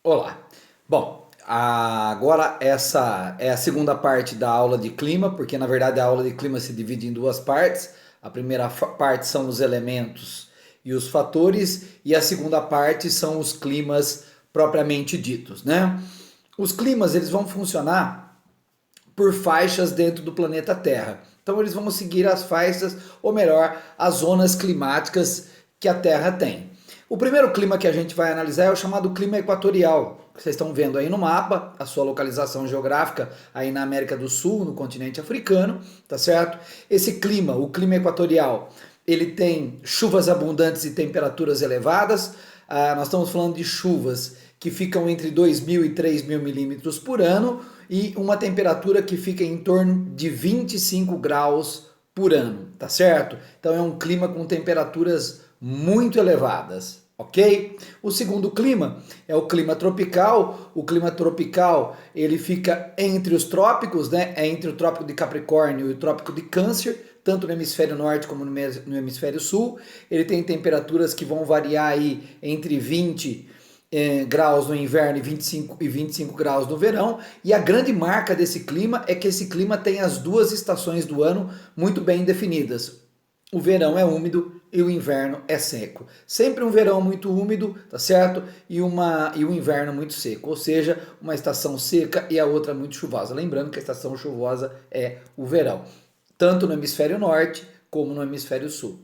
Olá. Bom, agora essa é a segunda parte da aula de clima, porque na verdade a aula de clima se divide em duas partes. A primeira parte são os elementos e os fatores, e a segunda parte são os climas propriamente ditos, né? Os climas eles vão funcionar por faixas dentro do planeta Terra. Então eles vão seguir as faixas, ou melhor, as zonas climáticas que a Terra tem. O primeiro clima que a gente vai analisar é o chamado clima equatorial. Vocês estão vendo aí no mapa a sua localização geográfica aí na América do Sul, no continente africano, tá certo? Esse clima, o clima equatorial, ele tem chuvas abundantes e temperaturas elevadas. Nós estamos falando de chuvas que ficam entre 2.000 e 3.000 milímetros por ano e uma temperatura que fica em torno de 25 graus por ano, tá certo? Então é um clima com temperaturas muito elevadas, ok? O segundo clima é o clima tropical. O clima tropical ele fica entre os trópicos, né? É entre o trópico de Capricórnio e o trópico de Câncer, tanto no hemisfério norte como no hemisfério sul. Ele tem temperaturas que vão variar aí entre 20 graus no inverno e 25 graus no verão. E a grande marca desse clima é que esse clima tem as duas estações do ano muito bem definidas. O verão é úmido e o inverno é seco. Sempre um verão muito úmido, tá certo? E um inverno muito seco, ou seja, uma estação seca e a outra muito chuvosa. Lembrando que a estação chuvosa é o verão, tanto no hemisfério norte como no hemisfério sul.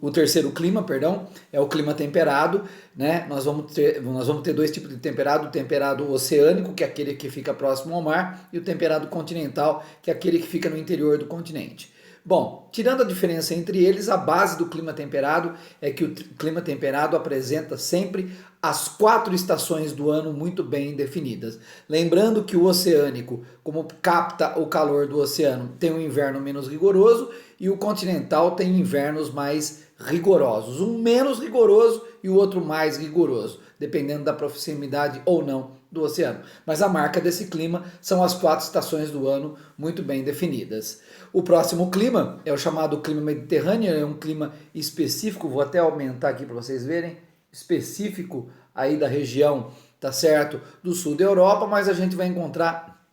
O terceiro clima, perdão, é o clima temperado, né? Nós vamos ter dois tipos de temperado: o temperado oceânico, que é aquele que fica próximo ao mar, e o temperado continental, que é aquele que fica no interior do continente. Bom, tirando a diferença entre eles, a base do clima temperado é que o clima temperado apresenta sempre as 4 estações do ano muito bem definidas. Lembrando que o oceânico, como capta o calor do oceano, tem um inverno menos rigoroso, e o continental tem invernos mais rigorosos. Um menos rigoroso e o outro mais rigoroso, dependendo da proximidade ou não do oceano. Mas a marca desse clima são as 4 estações do ano muito bem definidas. O próximo clima é o chamado clima mediterrâneo, é um clima específico, vou até aumentar aqui para vocês verem, específico aí da região, tá certo, do sul da Europa, mas a gente vai encontrar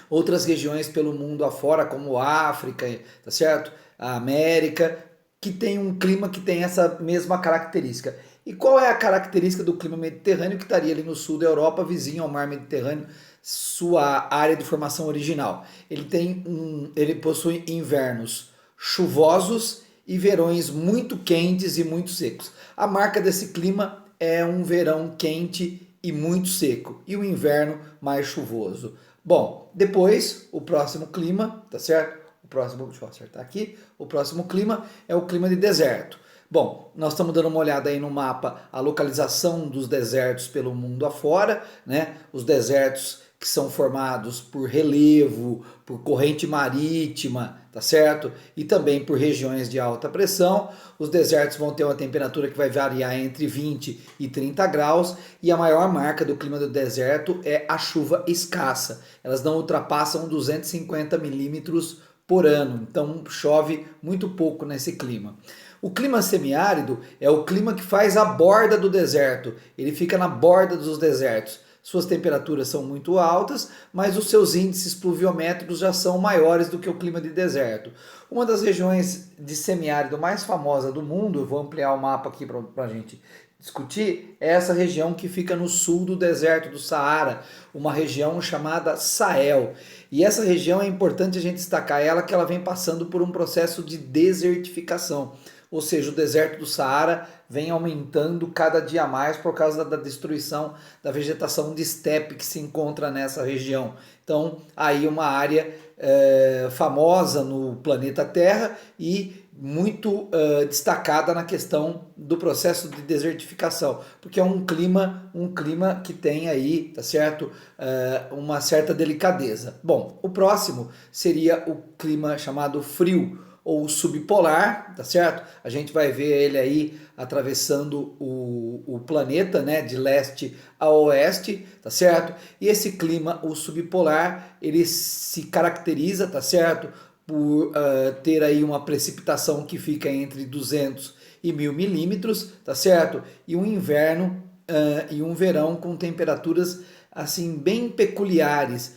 outras regiões pelo mundo afora, como a África, tá certo? A América, que tem um clima que tem essa mesma característica. E qual é a característica do clima mediterrâneo que estaria ali no sul da Europa, vizinho ao mar Mediterrâneo, sua área de formação original? Ele possui invernos chuvosos e verões muito quentes e muito secos. A marca desse clima é um verão quente e muito seco, e o inverno mais chuvoso. Bom, depois o próximo clima, tá certo? Deixa eu acertar aqui. O próximo clima é o clima de deserto. Bom, nós estamos dando uma olhada aí no mapa, a localização dos desertos pelo mundo afora, né? Os desertos que são formados por relevo, por corrente marítima, tá certo? E também por regiões de alta pressão. Os desertos vão ter uma temperatura que vai variar entre 20 e 30 graus, e a maior marca do clima do deserto é a chuva escassa. Elas não ultrapassam 250 milímetros por ano, então chove muito pouco nesse clima. O clima semiárido é o clima que faz a borda do deserto, ele fica na borda dos desertos. Suas temperaturas são muito altas, mas os seus índices pluviométricos já são maiores do que o clima de deserto. Uma das regiões de semiárido mais famosa do mundo, eu vou ampliar o mapa aqui para a gente discutir, é essa região que fica no sul do deserto do Saara, uma região chamada Sahel. E essa região é importante a gente destacar ela, que ela vem passando por um processo de desertificação. Ou seja, o deserto do Saara vem aumentando cada dia mais por causa da destruição da vegetação de estepe que se encontra nessa região. Então, aí uma área famosa no planeta Terra e muito destacada na questão do processo de desertificação, porque é um clima que tem aí, tá certo, uma certa delicadeza. Bom, o próximo seria o clima chamado frio ou subpolar, tá certo? A gente vai ver ele aí atravessando o planeta, né, de leste a oeste, tá certo? E esse clima, o subpolar, ele se caracteriza, tá certo, por ter aí uma precipitação que fica entre 200 e 1.000 milímetros, tá certo? E um inverno e um verão com temperaturas assim bem peculiares.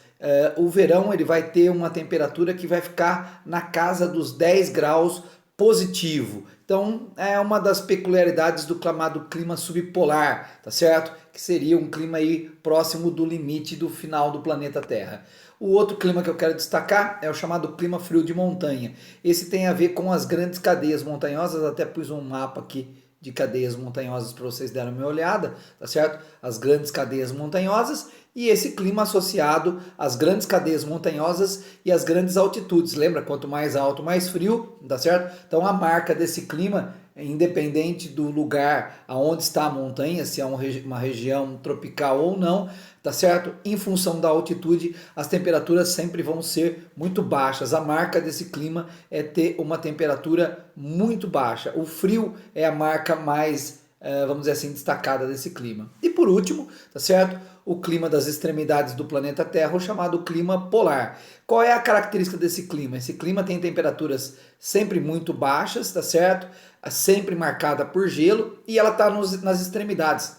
O verão ele vai ter uma temperatura que vai ficar na casa dos 10 graus positivo. Então é uma das peculiaridades do chamado clima subpolar, tá certo? Que seria um clima aí próximo do limite do final do planeta Terra. O outro clima que eu quero destacar é o chamado clima frio de montanha. Esse tem a ver com as grandes cadeias montanhosas, até pus um mapa aqui de cadeias montanhosas para vocês darem uma olhada, tá certo? As grandes cadeias montanhosas e esse clima associado às grandes cadeias montanhosas e às grandes altitudes. Lembra? Quanto mais alto, mais frio, tá certo? Então a marca desse clima, independente do lugar aonde está a montanha, se é uma região tropical ou não, tá certo? Em função da altitude, as temperaturas sempre vão ser muito baixas. A marca desse clima é ter uma temperatura muito baixa. O frio é a marca mais, vamos dizer assim, destacada desse clima. E por último, tá certo? O clima das extremidades do planeta Terra, o chamado clima polar. Qual é a característica desse clima? Esse clima tem temperaturas sempre muito baixas, tá certo? Sempre marcada por gelo e ela está nas extremidades,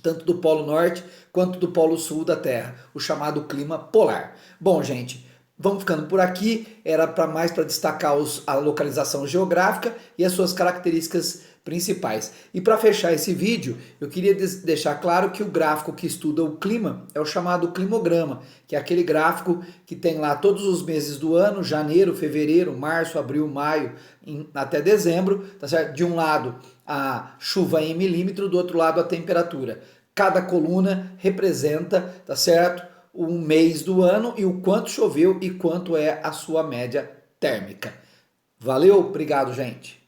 tanto do Polo Norte quanto do Polo Sul da Terra, o chamado clima polar. Bom, gente, vamos ficando por aqui. Era mais para destacar a localização geográfica e as suas características principais. E para fechar esse vídeo, eu queria deixar claro que o gráfico que estuda o clima é o chamado climograma, que é aquele gráfico que tem lá todos os meses do ano, janeiro, fevereiro, março, abril, maio, até dezembro, tá certo? De um lado a chuva em milímetro, do outro lado a temperatura. Cada coluna representa, tá certo? Um mês do ano e o quanto choveu e quanto é a sua média térmica. Valeu, obrigado, gente.